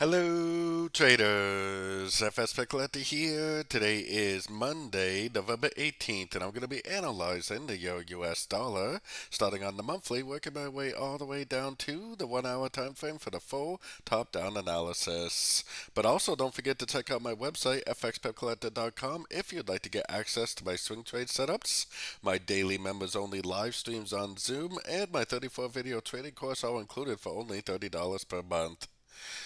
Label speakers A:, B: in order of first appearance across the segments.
A: Hello, traders. FX Pip Collector here. Today is Monday, November 18th, and I'm going to be analyzing the Euro US dollar, starting on the monthly, working my way all the way down to the 1 hour time frame for the full top-down analysis. But also, don't forget to check out my website, fxpipcollector.com, if you'd like to get access to my swing trade setups, my daily members-only live streams on Zoom, and my 34-video trading course, all included for only $30 per month.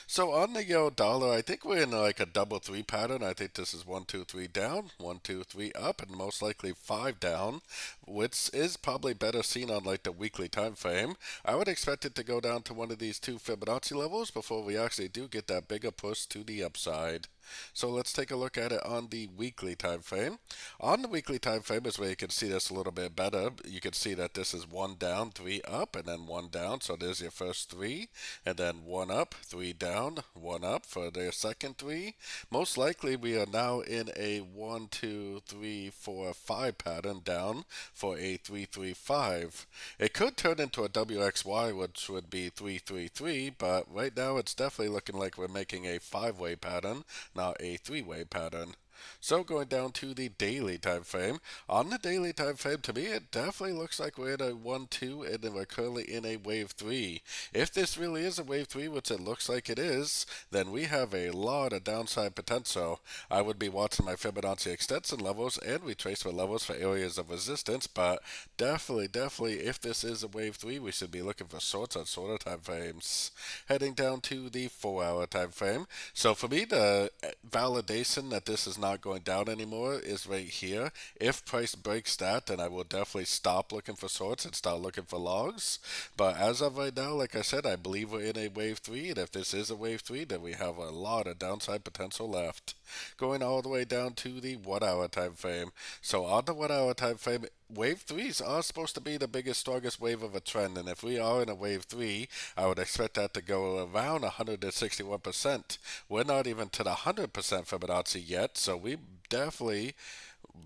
A: So on the euro dollar, I think we're in like a double three pattern. I think this is 1, 2, 3 down, 1, 2, 3 up, and most likely 5 down, which is probably better seen on like the weekly time frame. I would expect it to go down to one of these two Fibonacci levels before we actually do get that bigger push to the upside. So let's take a look at it on the weekly time frame. On the weekly time frame is where you can see this a little bit better. You can see that this is 1 down, 3 up, and then 1 down. So there's your first 3, and then 1 up, 3 down, 1 up for their second 3. Most likely we are now in a 1, 2, 3, 4, 5 pattern down for a 3, 3, 5. It could turn into a WXY, which would be 3, 3, 3, but right now it's definitely looking like we're making a 5-way pattern, not a 3-way pattern. So going down to the daily time frame. On the daily time frame, to me, it definitely looks like we're in a 1-2 and then we're currently in a wave 3. If this really is a wave 3, which it looks like it is, then we have a lot of downside potential. I would be watching my Fibonacci extension levels and retracement levels for areas of resistance, but definitely, if this is a wave 3, we should be looking for shorts on shorter time frames. Heading down to the 4-hour time frame. So for me, the validation that this is not going down anymore is right here. If price breaks that, then I will definitely stop looking for shorts and start looking for longs. But as of right now, like I said, I believe we're in a wave 3, and if this is a wave 3, then we have a lot of downside potential left. Going all the way down to the 1 hour time frame. So on the 1 hour time frame, wave 3s are supposed to be the biggest, strongest wave of a trend, and if we are in a wave 3, I would expect that to go around 161%. We're not even to the 100% Fibonacci yet, so we definitely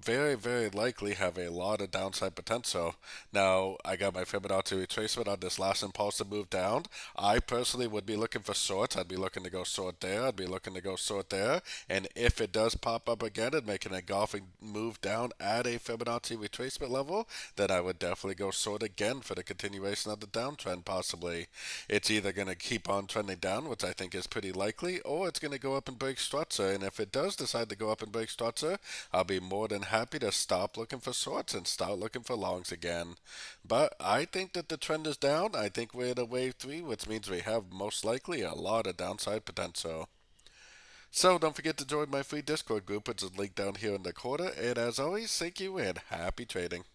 A: very likely have a lot of downside potential. Now, I got my Fibonacci retracement on this last impulsive move down. I personally would be looking for shorts. I'd be looking to go short there. I'd be looking to go short there. And if it does pop up again and make an engulfing move down at a Fibonacci retracement level, then I would definitely go short again for the continuation of the downtrend possibly. It's either going to keep on trending down, which I think is pretty likely, or it's going to go up and break structure. And if it does decide to go up and break structure, I'll be more than happy to stop looking for shorts and start looking for longs again. But I think that the trend is down. I think we're in a wave 3, which means we have most likely a lot of downside potential. So don't forget to join my free Discord group, which is linked down here in the corner. And as always, thank you and happy trading.